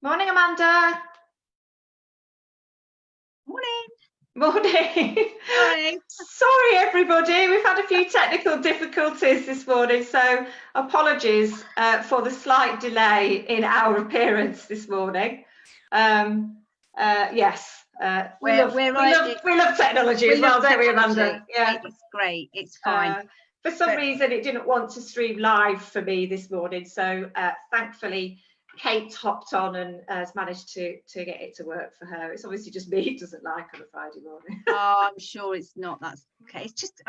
Morning, Amanda. Morning. Morning. Sorry. Sorry, everybody. We've had a few technical difficulties this morning, so apologies for the slight delay in our appearance this morning. Yes, we love technology as well, don't we, Amanda? Yeah, it's great. It's fine. For some reason, it didn't want to stream live for me this morning, so thankfully, Kate hopped on and has managed to get it to work for her. It's obviously just me it doesn't like on a Friday morning. Oh, I'm sure it's not. That's okay. It's just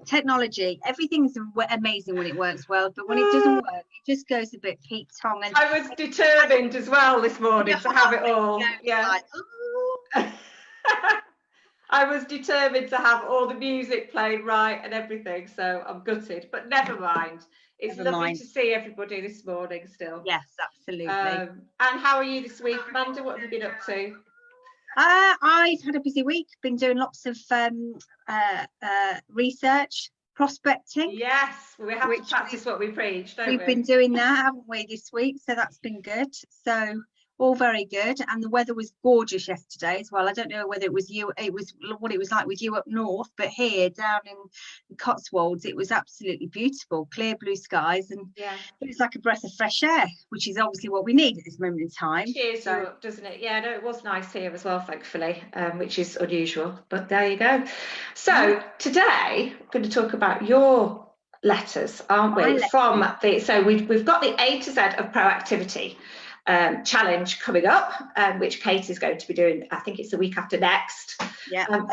technology. Everything's amazing when it works well, but when it doesn't work, it just goes a bit Pete Tong. And I was determined as well this morning to have it all. Yeah. Like, oh. I was determined to have all the music played right and everything, so I'm gutted, but never mind. It's lovely to see everybody this morning still. Yes, absolutely. And how are you this week, Amanda? What have you been up to? I've had a busy week, been doing lots of research, prospecting. Yes, we have to practice what we preach, don't we? We've been doing that, haven't we, this week? So that's been good. So all very good. And the weather was gorgeous yesterday as well. I don't know whether it was what it was like with you up north, but here down in Cotswolds, it was absolutely beautiful, clear blue skies, and it was like a breath of fresh air, which is obviously what we need at this moment in time. Cheers you up, doesn't it? Yeah, no, it was nice here as well, thankfully, which is unusual, but there you go. So today we're going to talk about your letters, aren't we? We've got the A to Z of Proactivity challenge coming up, which Kate is going to be doing. I think it's the week after next.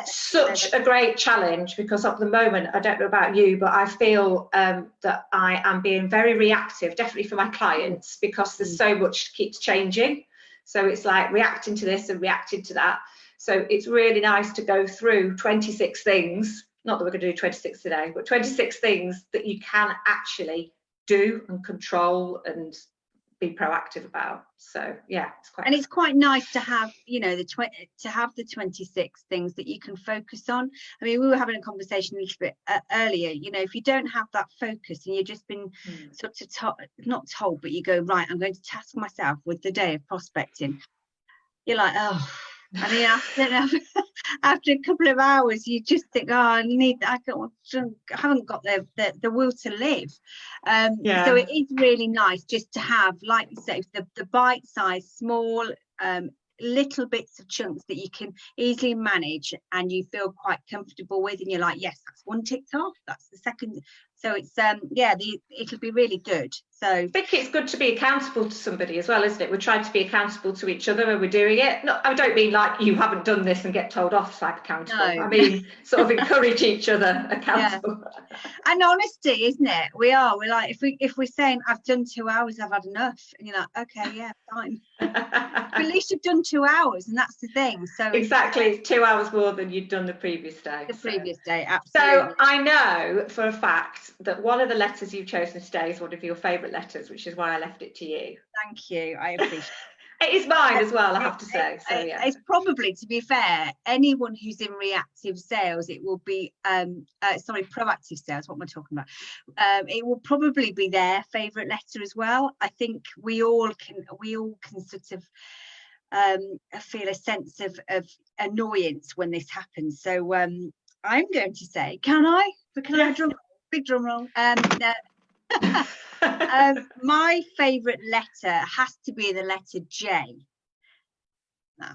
Such a great challenge, because at the moment, I don't know about you, but I feel that I am being very reactive, definitely for my clients, because there's so much keeps changing. So it's like reacting to this and reacting to that. So it's really nice to go through 26 things, not that we're going to do 26 today, but 26 things that you can actually do and control and be proactive about. So yeah, it's quite nice to have, you know, the 26 things that you can focus on. I mean, we were having a conversation a little bit earlier, you know, if you don't have that focus and you've just been sort of not told, but you go, right, I'm going to task myself with the day of prospecting, you're like, oh, and then after a couple of hours, you just think, oh, I haven't got the will to live. So it is really nice just to have, like you say, the bite-sized, small, little bits of chunks that you can easily manage and you feel quite comfortable with, and you're like, yes, that's one ticked off, that's the second. So it's it'll be really good. So I think it's good to be accountable to somebody as well, isn't it? We're trying to be accountable to each other when we're doing it. No, I don't mean like you haven't done this and get told off type accountable. No. I mean sort of encourage each other accountable. And honesty, isn't it? We're like, if we're saying I've done 2 hours, I've had enough, and you're like, okay, yeah, fine. But at least you've done 2 hours, and that's the thing. So exactly, it's 2 hours more than you'd done the previous day. Previous day, absolutely. So I know for a fact that one of the letters you've chosen today is one of your favourite letters, which is why I left it to you. Thank you, I appreciate it. It is mine as well, I have to say. So yeah, it's probably, to be fair, anyone who's in reactive sales, it will be proactive sales, what am I talking about? It will probably be their favourite letter as well. I think we all can sort of feel a sense of annoyance when this happens. So I'm going to say, can I have a big drum roll? My favourite letter has to be the letter J. Now,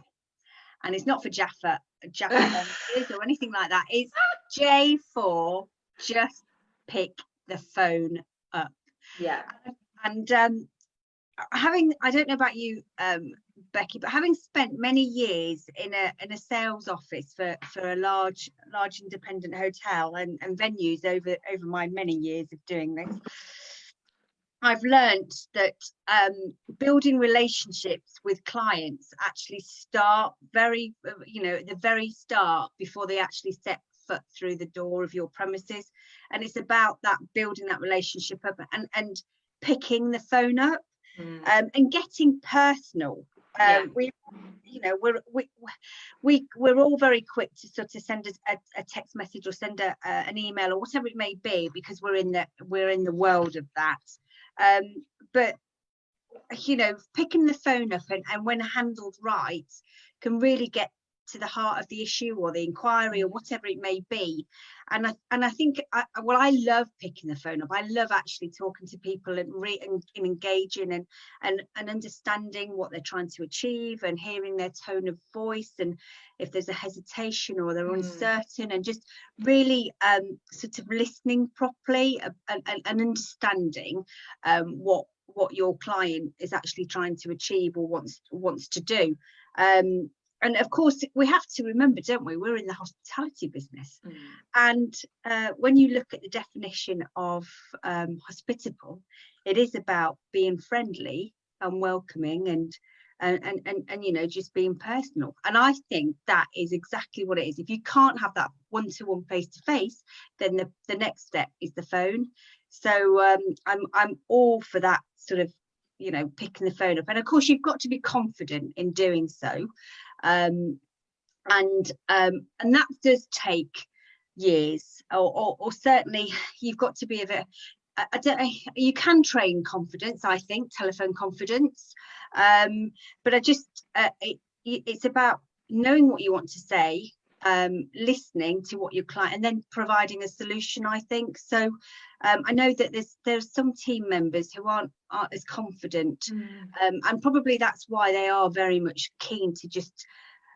and it's not for Jaffa or anything like that. It's J for just pick the phone up. Yeah. And I don't know about you, Becky, but having spent many years in a sales office for a large independent hotel and venues over my many years of doing this, I've learned that building relationships with clients actually start at the very start, before they actually step foot through the door of your premises. And it's about that, building that relationship up and picking the phone up and getting personal. We're all very quick to sort of send a text message or send an email or whatever it may be, because we're in the world of that. But you know, picking the phone up and when handled right can really get to the heart of the issue or the inquiry or whatever it may be. And I think I love picking the phone up. I love actually talking to people and engaging and understanding what they're trying to achieve and hearing their tone of voice, and if there's a hesitation or they're uncertain, and just really sort of listening properly and understanding what your client is actually trying to achieve or wants to do. And of course, we have to remember, don't we, we're in the hospitality business. And when you look at the definition of hospitable, it is about being friendly and welcoming and you know, just being personal. And I think that is exactly what it is. If you can't have that one-to-one face-to-face, then the next step is the phone. So I'm all for that sort of, you know, picking the phone up. And of course, you've got to be confident in doing so. And that does take years, or certainly you've got to be a bit, I don't know, you can train confidence, I think, telephone confidence, but I just it's about knowing what you want to say, listening to what your client, and then providing a solution, I think. So I know that there's some team members who aren't as confident, and probably that's why they are very much keen to just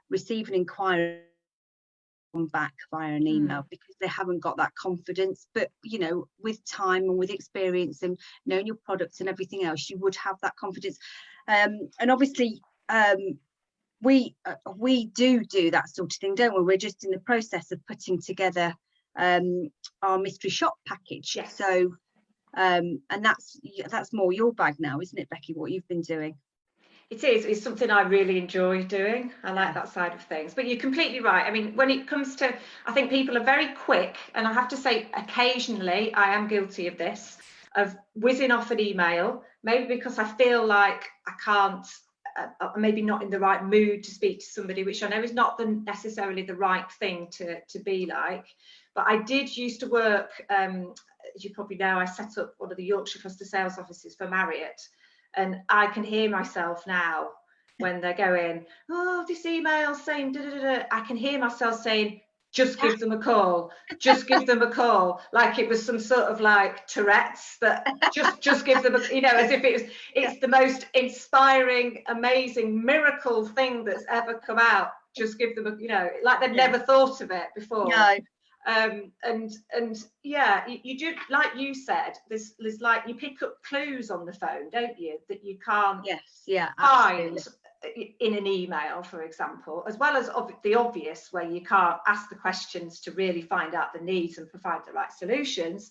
receive an inquiry back via an email, because they haven't got that confidence. But you know, with time and with experience and knowing your products and everything else, you would have that confidence. And obviously we do that sort of thing, don't we? We're just in the process of putting together our mystery shop package. Yes. So and that's more your bag now, isn't it, Becky, what you've been doing? It is. It's something I really enjoy doing. I like that side of things. But you're completely right. I mean, when it comes to, I think people are very quick, and I have to say, occasionally I am guilty of this, of whizzing off an email, maybe because I feel like I can't, maybe not in the right mood to speak to somebody, which I know is not necessarily the right thing to be like. But I did used to work, as you probably know, I set up one of the Yorkshire Cluster sales offices for Marriott. And I can hear myself now when they're going, oh, this email saying da, da, da, da. I can hear myself saying, just give them a call, just give them a call, like it was some sort of like Tourette's, that just give them a, you know, as if it's the most inspiring, amazing miracle thing that's ever come out. Just give them a, you know, like they've never thought of it before. No. And yeah, you do, like you said, there's like, you pick up clues on the phone, don't you, that you can't find in an email, for example, as well as the obvious, where you can't ask the questions to really find out the needs and provide the right solutions.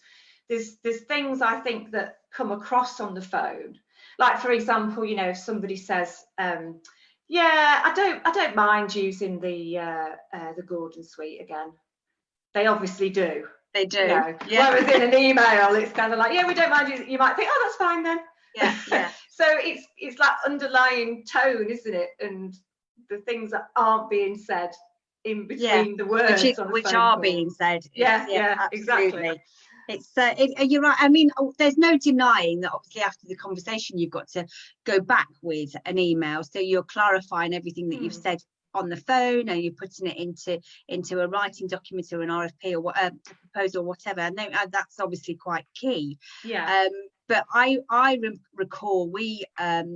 There's things I think that come across on the phone, like, for example, you know, if somebody says, yeah, I don't mind using the Gordon suite again. They obviously do. They do. You know? Whereas in an email, it's kind of like, yeah, we don't mind you. You might think, oh, that's fine then. Yeah. So it's like underlying tone, isn't it? And the things that aren't being said in between the words, which are being said. Yeah, exactly. It's you're right. I mean, there's no denying that obviously after the conversation you've got to go back with an email, so you're clarifying everything that you've said on the phone, and you're putting it into a writing document or an RFP or a proposal or whatever, and that's obviously quite key. But I recall we back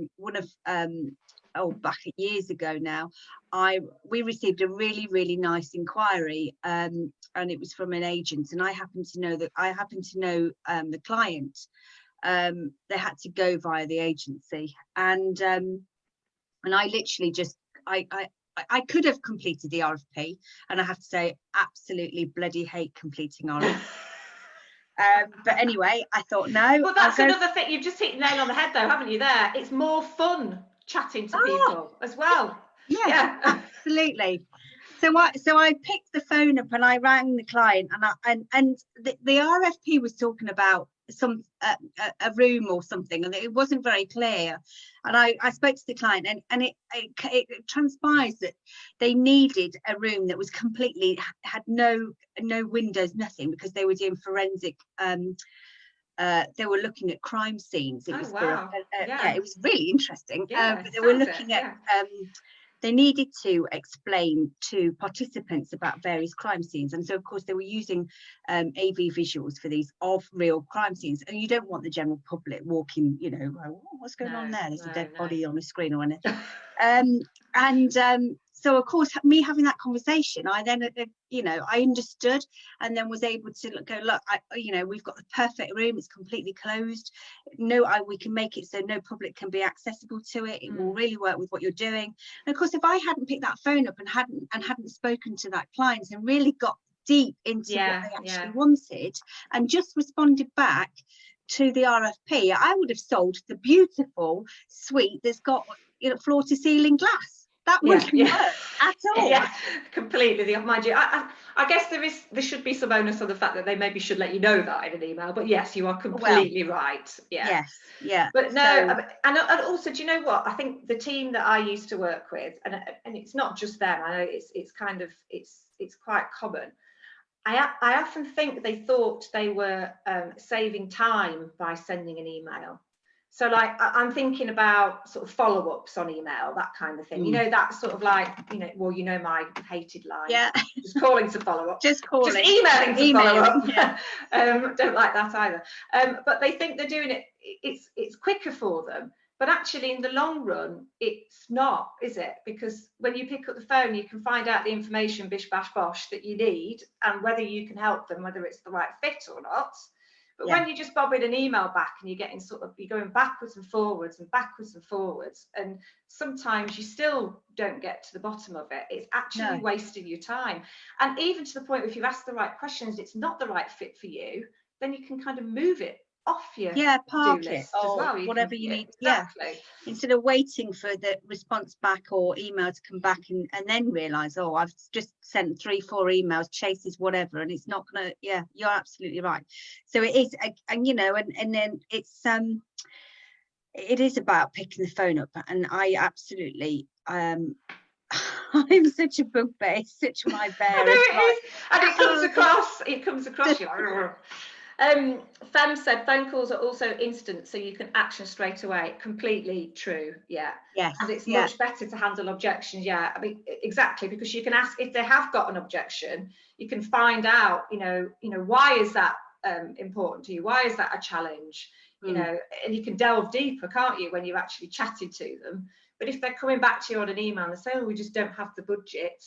years ago now, we received a really nice inquiry, and it was from an agent, and I happen to know the client. They had to go via the agency, and I literally just I could have completed the RFP, and I have to say, absolutely bloody hate completing RFP. But anyway, I thought, no. Well, that's another thing. You've just hit the nail on the head, though, haven't you? There, it's more fun chatting to people as well. Yeah, absolutely. So I picked the phone up and I rang the client, and the RFP was talking about some a room or something, and it wasn't very clear. And I spoke to the client, and it transpires that they needed a room that was completely, had no windows, nothing, because they were doing forensic they were looking at crime scenes. It was wow. yeah, it was really interesting. Yeah, but they were looking at they needed to explain to participants about various crime scenes, and so of course they were using AV visuals for these of real crime scenes, and you don't want the general public walking, you know, oh, what's going on there, there's a dead body on the screen or anything. So of course, me having that conversation, I then you know, I understood, and then was able to go, look, you know, we've got the perfect room, it's completely closed, we can make it so no public can be accessible to it, it will really work with what you're doing. And of course, if I hadn't picked that phone up and hadn't spoken to that client and really got deep into what they actually wanted and just responded back to the RFP, I would have sold the beautiful suite that's got, you know, floor to ceiling glass. That wouldn't work at all. Yeah, completely. Mind you, I guess there should be some onus on the fact that they maybe should let you know that in an email. But yes, you are completely right. Yeah. Yes. Yeah. But no, and also, do you know what? I think the team that I used to work with, and it's not just them. I know it's kind of it's quite common. I often think they thought they were saving time by sending an email. So like I'm thinking about sort of follow-ups on email, that kind of thing. You know, that sort of like, you know, well, you know my hated line. Yeah. Just calling to follow up. Just emailing to follow up. Yeah. Don't like that either. But they think they're doing it. It's quicker for them. But actually, in the long run, it's not, is it? Because when you pick up the phone, you can find out the information, bish, bash, bosh, that you need, and whether you can help them, whether it's the right fit or not. But when you just bob in an email back and you're getting you're going backwards and forwards and backwards and forwards, and sometimes you still don't get to the bottom of it. It's actually wasting your time. And even to the point where if you ask the right questions, it's not the right fit for you, then you can kind of move it off your park it or well. Whatever you need. Exactly. Instead of waiting for the response back or email to come back and then realize, oh, I've just sent 3-4 emails, chases, whatever, and it's not gonna. Yeah, you're absolutely right. So it is, and you know, and then it's it is about picking the phone up, and I absolutely I'm such a bugbear, it's such my bear. I know it is, and it comes across you like. Fem said phone calls are also instant, so you can action straight away. Completely true. Yeah. Yes. And it's much better to handle objections. Yeah. I mean, exactly, because you can ask if they have got an objection. You can find out. You know, why is that important to you? Why is that a challenge? You know, and you can delve deeper, can't you, when you've actually chatted to them? But if they're coming back to you on an email and they say, "Oh, we just don't have the budget,"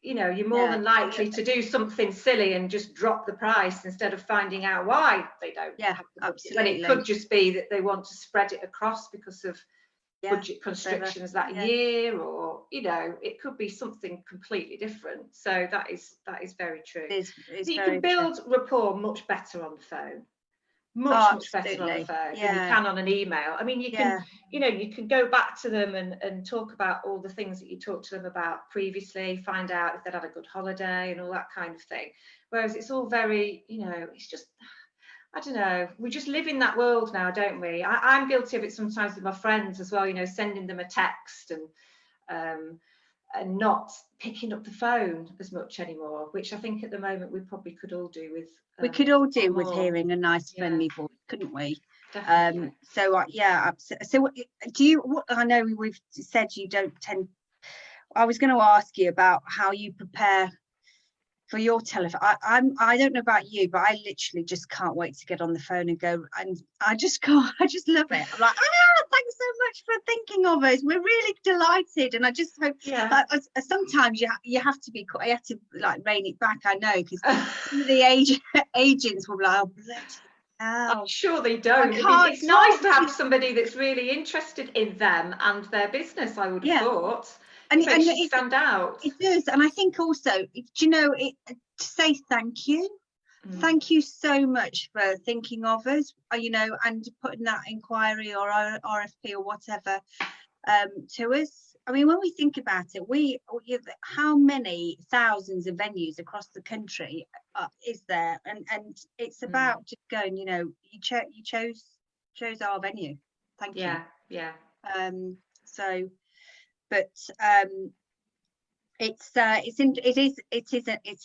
you know, you're more than likely to do something silly and just drop the price instead of finding out why they don't have the budget. And it could just be that they want to spread it across because of budget constrictions that year, or you know, it could be something completely different. So that is very true. You can build rapport much better on the phone. Much better on the phone than you can on an email. I mean, you can, you know, you can go back to them and talk about all the things that you talked to them about previously, find out if they'd had a good holiday and all that kind of thing. Whereas it's all very, you know, it's just, I don't know, we just live in that world now, don't we? I'm guilty of it sometimes with my friends as well, you know, sending them a text and not picking up the phone as much anymore, which I think at the moment we probably could all do with. We could all do with hearing a nice friendly voice, couldn't we? Definitely. So so do you? What I know we've said you don't tend. I was going to ask you about how you prepare for your telephone. I don't know about you, but I literally just can't wait to get on the phone and go. And I just can't. I just love it. I'm like, thanks so much for thinking of us. We're really delighted, and I just hope. Sometimes you have to be. I have to like rein it back. I know, because some of the agents will be like, oh, bloody hell. I'm sure they don't. I mean, it's nice to have somebody that's really interested in them and their business. I would have thought. And it stand out. It does, and I think also, do you know, to say thank you. Thank you so much for thinking of us, you know, and putting that inquiry or RFP or whatever to us. I mean, when we think about it, how many thousands of venues across the country is there? And it's about just going, you know, you chose our venue. Thank you. Yeah. So. But it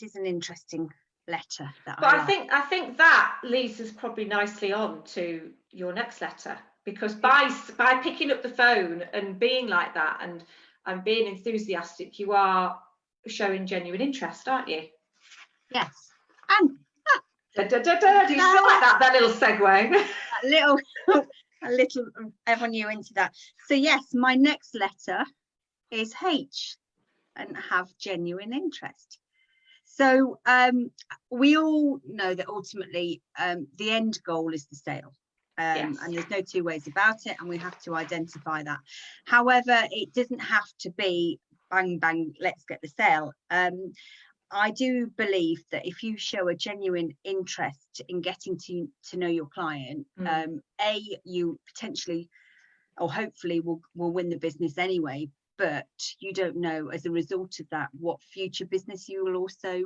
is an interesting letter that But I like. I think that leads us probably nicely on to your next letter, because by picking up the phone and being like that and being enthusiastic, you are showing genuine interest, aren't you? Yes. And Do you still like that little segue? a little everyone knew into that. So yes, my next letter is H, and have genuine interest. So we all know that ultimately the end goal is the sale. Yes. And there's no two ways about it, and we have to identify that. However, it doesn't have to be bang bang, let's get the sale. I do believe that if you show a genuine interest in getting to know your client, you potentially or hopefully will win the business anyway, but you don't know as a result of that what future business you will also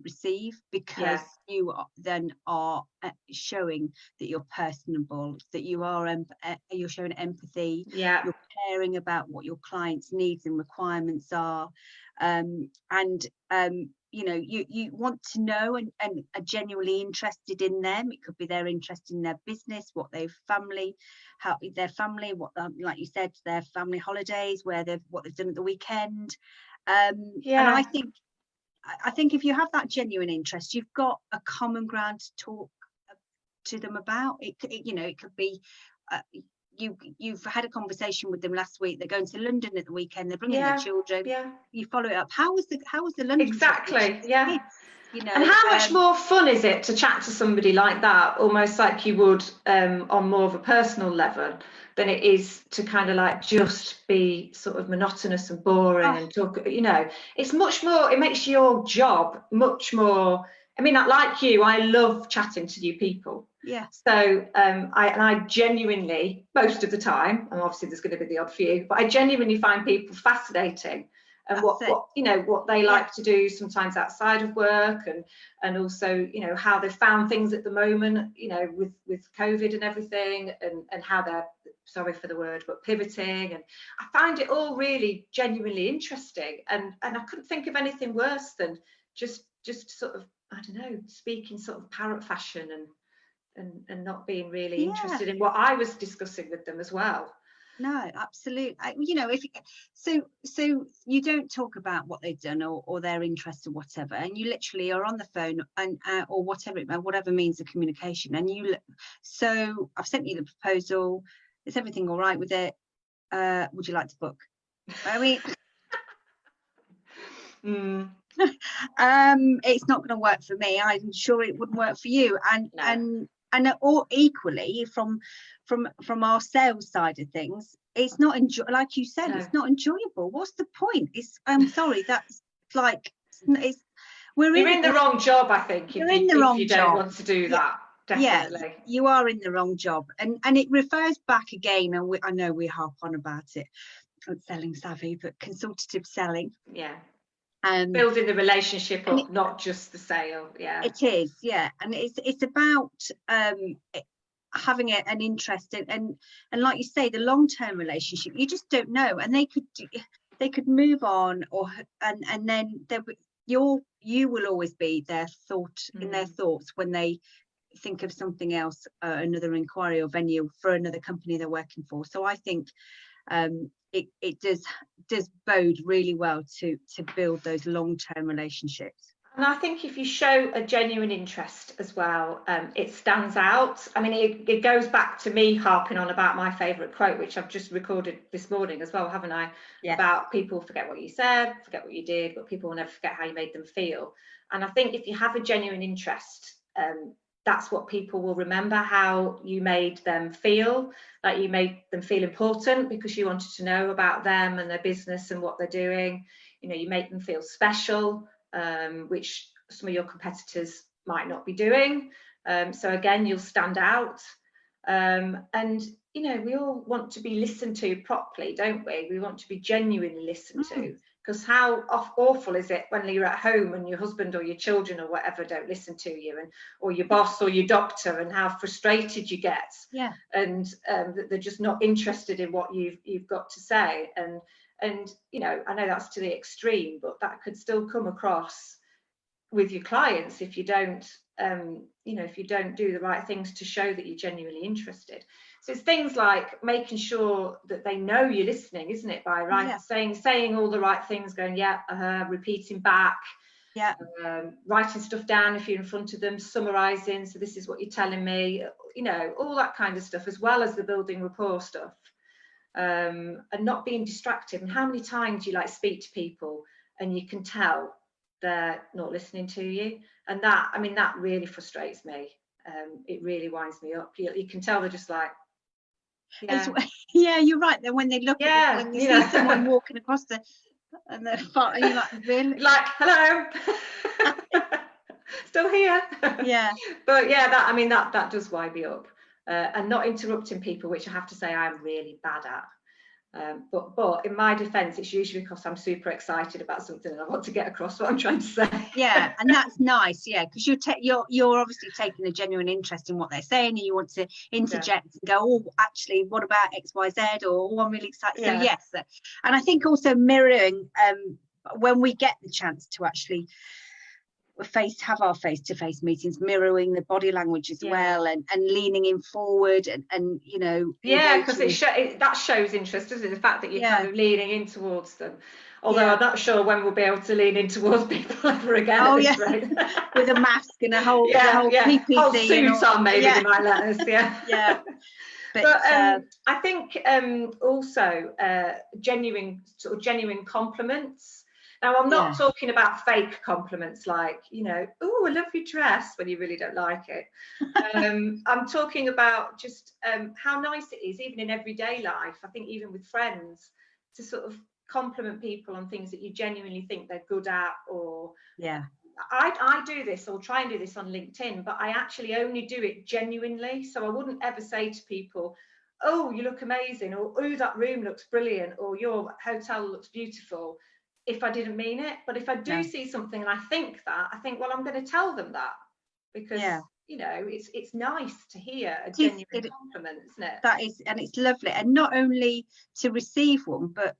receive, because you then are showing that you're personable, that you are you're showing empathy, you're caring about what your client's needs and requirements are, you know, you want to know and are genuinely interested in them. It could be their interest in their business, what their family, what like you said, their family holidays, what they've done at the weekend. And I think if you have that genuine interest, you've got a common ground to talk to them about. It you know, it could be you've had a conversation with them last week, they're going to London at the weekend, they're bringing their children, you follow it up. How was the London exactly trip? Yeah, you know, and how much more fun is it to chat to somebody like that, almost like you would on more of a personal level, than it is to kind of like just be sort of monotonous and boring and talk, you know. It's much more, it makes your job much more, I mean, like you, I love chatting to new people. Yeah. So I genuinely, most of the time, and obviously there's going to be the odd few, but I genuinely find people fascinating, and what you know, what they like to do sometimes outside of work, and also, you know, how they found things at the moment, you know, with COVID and everything, and how they're, sorry for the word, but pivoting. And I find it all really genuinely interesting, and I couldn't think of anything worse than just sort of, I don't know, speaking sort of parrot fashion and not being really interested in what I was discussing with them as well. No, absolutely. You know, if so you don't talk about what they've done or their interest or whatever, and you literally are on the phone and or whatever means of communication, and so I've sent you the proposal, is everything all right with it? Would you like to book? I mean, it's not going to work for me. I'm sure it wouldn't work for you. And or equally from our sales side of things, it's not like you said, it's not enjoyable. What's the point? I'm sorry, that's like, you're in the wrong job, I think. You're in the wrong job. Don't want to do that. Definitely. Yeah, you are in the wrong job, and it refers back again, and I know we harp on about it, selling savvy, but consultative selling. Yeah. Building the relationship up, not just the sale. Yeah, it is. Yeah, and it's about having an interest in, and like you say, the long-term relationship. You just don't know, and they could move on, and then you will always be their thought in their thoughts when they think of something else, another inquiry or venue for another company they're working for. So I think it does bode really well to build those long-term relationships. And I think if you show a genuine interest as well, it stands out. I mean, it goes back to me harping on about my favourite quote, which I've just recorded this morning as well, haven't I? Yes. About people forget what you said, forget what you did, but people will never forget how you made them feel. And I think if you have a genuine interest, that's what people will remember, how you made them feel, like you made them feel important because you wanted to know about them and their business and what they're doing. You know, you make them feel special, which some of your competitors might not be doing. So again, you'll stand out. And, you know, we all want to be listened to properly, don't we? We want to be genuinely listened to. Because how awful is it when you're at home and your husband or your children or whatever don't listen to you, or your boss or your doctor, and how frustrated you get, and that they're just not interested in what you've got to say. And you know, I know that's to the extreme, but that could still come across with your clients if you don't, if you don't do the right things to show that you're genuinely interested. So it's things like making sure that they know you're listening, isn't it? By saying all the right things, going, repeating back, writing stuff down if you're in front of them, summarising, so this is what you're telling me, all that kind of stuff, as well as the building rapport stuff, and not being distracted. And how many times do you speak to people and you can tell they're not listening to you? And that really frustrates me. It really winds me up. You can tell they're just like, you're right. Then when they look at when you see someone walking across and they're and you're like, really? Like, hello. Still here. Yeah. But that does wind me up. And not interrupting people, which I have to say I'm really bad at. But in my defence, it's usually because I'm super excited about something and I want to get across what I'm trying to say. Yeah, and that's nice. Yeah, because you're obviously taking a genuine interest in what they're saying, and you want to interject and go, oh, actually, what about X, Y, Z? Or oh, I'm really excited. So yes, and I think also mirroring when we get the chance to actually have our face-to-face meetings, mirroring the body language as well, and leaning in forward and because that shows interest, doesn't it? The fact that you're kind of leaning in towards them. Although I'm not sure when we'll be able to lean in towards people ever again at this rate. With a mask and a whole PPC whole suit on, maybe they might let us. But I think also genuine compliments. Now, I'm not talking about fake compliments like, oh, I love your dress, when you really don't like it. I'm talking about just how nice it is, even in everyday life. I think even with friends, to sort of compliment people on things that you genuinely think they're good at. Or I do this, or try and do this on LinkedIn, but I actually only do it genuinely. So I wouldn't ever say to people, oh, you look amazing, or oh, that room looks brilliant, or your hotel looks beautiful, if I didn't mean it. But if I do see something and I think, well, I'm going to tell them that, because it's nice to hear a genuine compliment, isn't it? That is, and it's lovely. And not only to receive one, but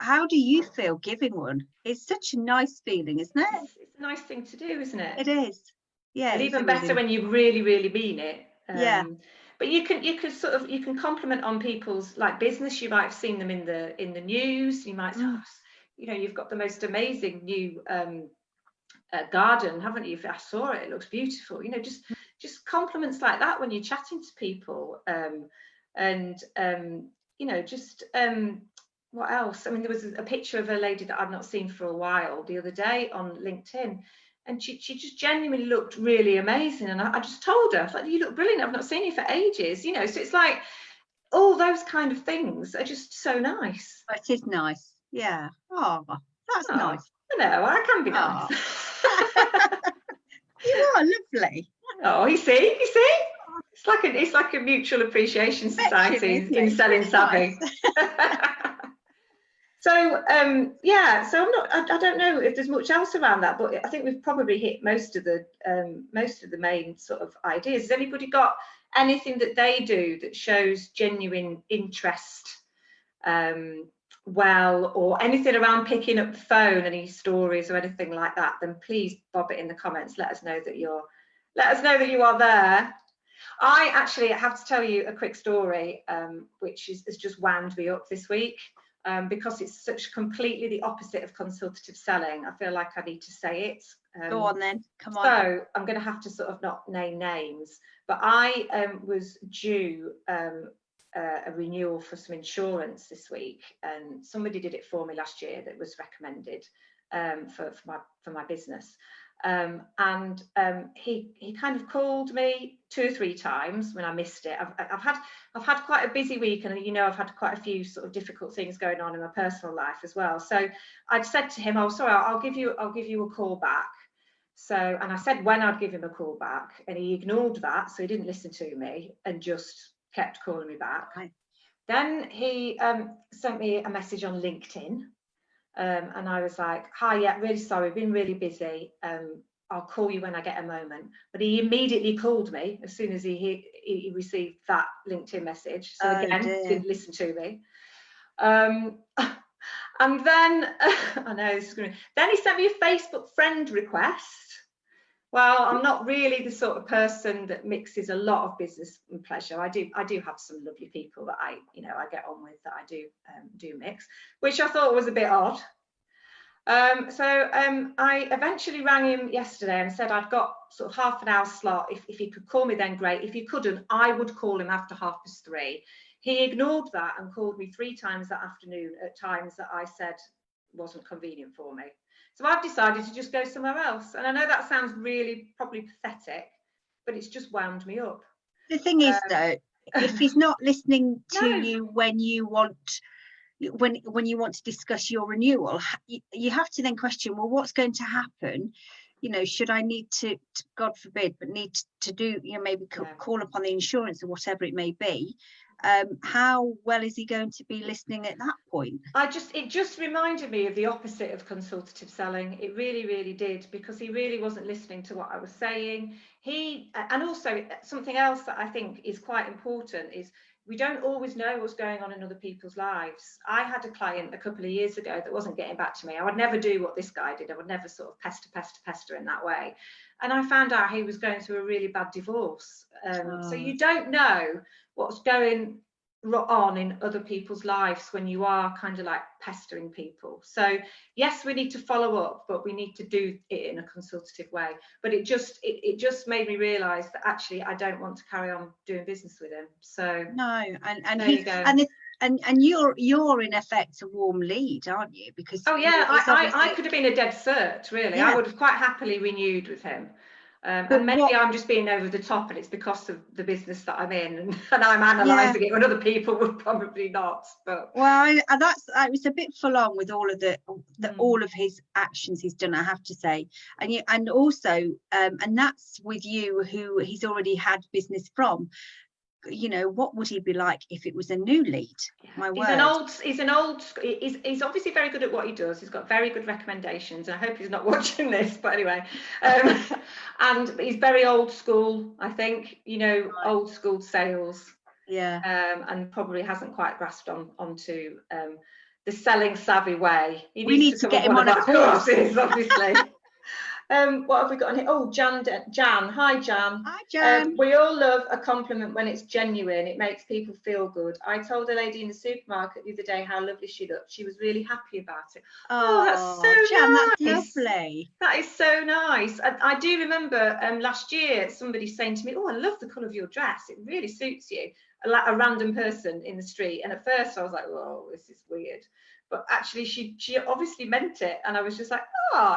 how do you feel giving one? It's such a nice feeling, isn't it? It's a nice thing to do, isn't it? It is. Yeah. And even better when you really, really mean it. But you can compliment on people's business. You might have seen them in the news. You might say, you've got the most amazing new garden, haven't you? I saw it. It looks beautiful. Just compliments like that when you're chatting to people. What else? I mean, there was a picture of a lady that I've not seen for a while the other day on LinkedIn, and she just genuinely looked really amazing. And I just told her, I thought, you look brilliant. I've not seen you for ages. So it's like all those kind of things are just so nice. It is nice. Yeah. Oh, that's nice. I know, I can be nice. You are lovely. Oh, you see? It's like a mutual appreciation society in Selling Savvy. So so I don't know if there's much else around that, but I think we've probably hit most of the main sort of ideas. Has anybody got anything that they do that shows genuine interest? Or anything around picking up the phone, any stories or anything like that, then please bob it in the comments. Let us know that you are there. I actually have to tell you a quick story, which has just wound me up this week, because it's such completely the opposite of consultative selling. I feel like I need to say it. Go on then, come on. So I'm going to have to sort of not name names, but I was due a renewal for some insurance this week, and somebody did it for me last year that was recommended for my business, and he kind of called me 2 or 3 times when I missed it. I've had quite a busy week, and I've had quite a few sort of difficult things going on in my personal life as well. So I'd said to him, "Oh, sorry, I'll give you a call back." And I said when I'd give him a call back, and he ignored that, so he didn't listen to me and just kept calling me back. Right. Then he sent me a message on LinkedIn, and I was like, "Hi, yeah, really sorry, been really busy. I'll call you when I get a moment." But he immediately called me as soon as he received that LinkedIn message. So again, didn't listen to me. And then, I know this is going to, then he sent me a Facebook friend request. Well, I'm not really the sort of person that mixes a lot of business and pleasure. I do have some lovely people that I get on with, that I do mix, which I thought was a bit odd. So I eventually rang him yesterday and said I'd got sort of half an hour slot. If he could call me then, great. If he couldn't, I would call him after 3:30. He ignored that and called me 3 times that afternoon at times that I said wasn't convenient for me. So I've decided to just go somewhere else. And I know that sounds really probably pathetic, but it's just wound me up. The thing is, though, if he's not listening to you when you want to discuss your renewal, you have to then question, well, what's going to happen? Should I need to, God forbid, but need to do, maybe call upon the insurance or whatever it may be. How well is he going to be listening at that point? It just reminded me of the opposite of consultative selling. It really, really did, because he really wasn't listening to what I was saying. And also something else that I think is quite important is we don't always know what's going on in other people's lives. I had a client a couple of years ago that wasn't getting back to me. I would never do what this guy did. I would never sort of pester in that way. And I found out he was going through a really bad divorce. So you don't know what's going on in other people's lives when you are kind of like pestering people. So yes, we need to follow up, but we need to do it in a consultative way. But it just made me realize that actually I don't want to carry on doing business with him. So no, and you're in effect a warm lead, aren't you? Because I could have been a dead cert, really. I would have quite happily renewed with him. And maybe I'm just being over the top, and it's because of the business that I'm in, and I'm analysing it when other people would probably not. But it's a bit full on with all of all of his actions he's done, I have to say, and also and that's with you, who he's already had business from. What would he be like if it was a new lead? My word. He's obviously very good at what he does. He's got very good recommendations, and I hope he's not watching this, but anyway, and he's very old school, I think, old school sales, and probably hasn't quite grasped onto the selling savvy way. We need to get him on a course, obviously. What have we got on here? Oh, Jan. Hi, Jan. Hi, Jan. We all love a compliment when it's genuine. It makes people feel good. I told a lady in the supermarket the other day how lovely she looked. She was really happy about it. Oh, that's so Jan, nice. That's lovely. That is so nice. I do remember last year somebody saying to me, oh, I love the colour of your dress. It really suits you. Like a random person in the street. And at first I was like, oh, this is weird. But actually, she obviously meant it, and I was just like,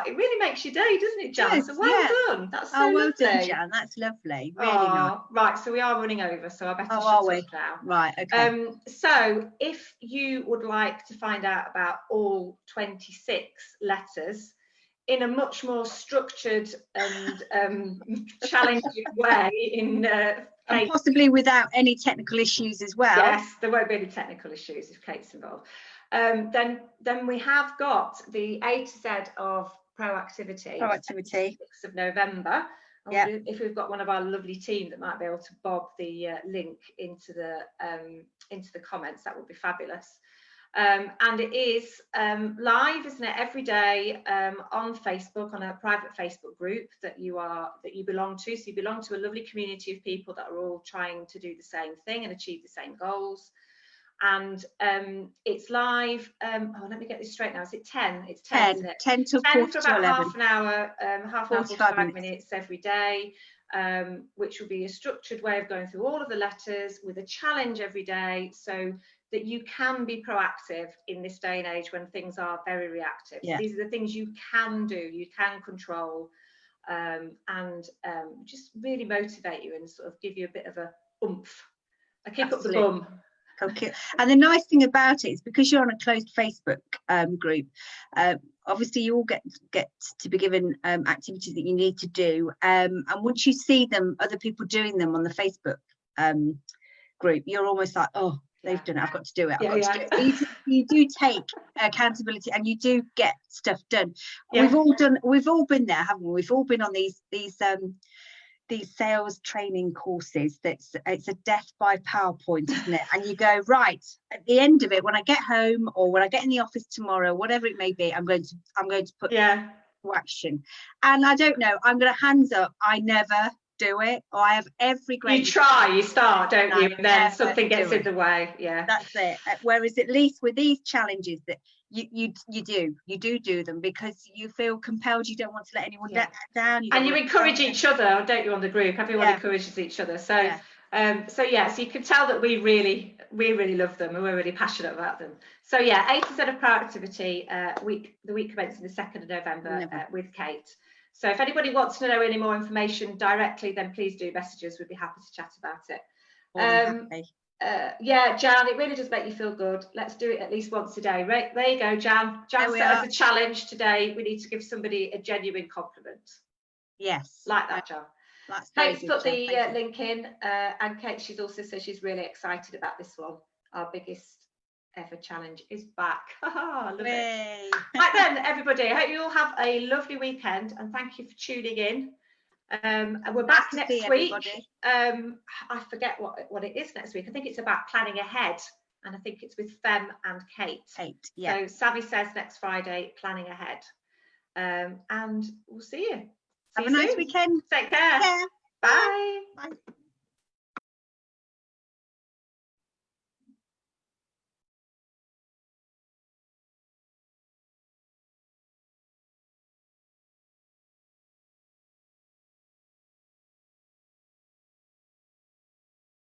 it really makes your day, doesn't it, Jan? Yes, so well done. That's so well lovely. done, Jan. That's lovely. Really nice. Right, so we are running over, so I better shut up now. Right, okay. So if you would like to find out about all 26 letters in a much more structured and challenging way, and possibly without any technical issues as well. Yes, there won't be any technical issues if Kate's involved. Then we have got the A to Z of Proactivity. 6th of November. If we've got one of our lovely team that might be able to bob the link into the comments, that would be fabulous. And it is live, isn't it, every day on Facebook, on a private Facebook group that you belong to. So you belong to a lovely community of people that are all trying to do the same thing and achieve the same goals. And it's live. Let me get this straight now. Is it 10? It's 10, isn't it? 10 till 10 quarter for about to 11. half an hour, half an hour, 45 minutes every day, which will be a structured way of going through all of the letters with a challenge every day, so that you can be proactive in this day and age when things are very reactive. Yeah. These are the things you can do, you can control, and just really motivate you and sort of give you a bit of a oomph, a kick up the bum. Okay. And the nice thing about it is, because you're on a closed Facebook group, obviously you all get to be given activities that you need to do, and once you see other people doing them on the Facebook group, you're almost like, oh, they've done it, I've got to do it, I've got to do it. So you do take accountability, and you do get stuff done. We've all been there, haven't we? We've all been on these these sales training courses it's a death by PowerPoint, isn't it? And you go, right, at the end of it, when I get home or when I get in the office tomorrow, whatever it may be, I'm going to put to action. And I don't know, I'm going to hands up, I never do it, or I have every great. You try, you start, don't you? And then something gets in the way. Yeah, that's it. Whereas at least with these challenges that you do them because you feel compelled. You don't want to let anyone down. And you encourage each other, don't you, on the group? Everyone encourages each other. So so you can tell that we really love them and we're really passionate about them. So yeah, A to Z of Proactivity, the week commencing the 2nd of November with Kate. So if anybody wants to know any more information directly, then please do message us. We'd be happy to chat about it. Yeah, Jan, it really does make you feel good. Let's do it at least once a day. Right, there you go, Jan. Jan set us a challenge today. We need to give somebody a genuine compliment. Yes. Like that, Jan. Kate's put the link in, and Kate, she's also said she's really excited about this one. Our biggest ever challenge is back. Love it. Right then, everybody, I hope you all have a lovely weekend, and thank you for tuning in. And we're back next week. I forget what it is next week. I think it's about planning ahead, and I think it's with Fem and Kate. So Savvy says next Friday, planning ahead. And we'll see you. Have a nice weekend. Take care. Bye. Bye.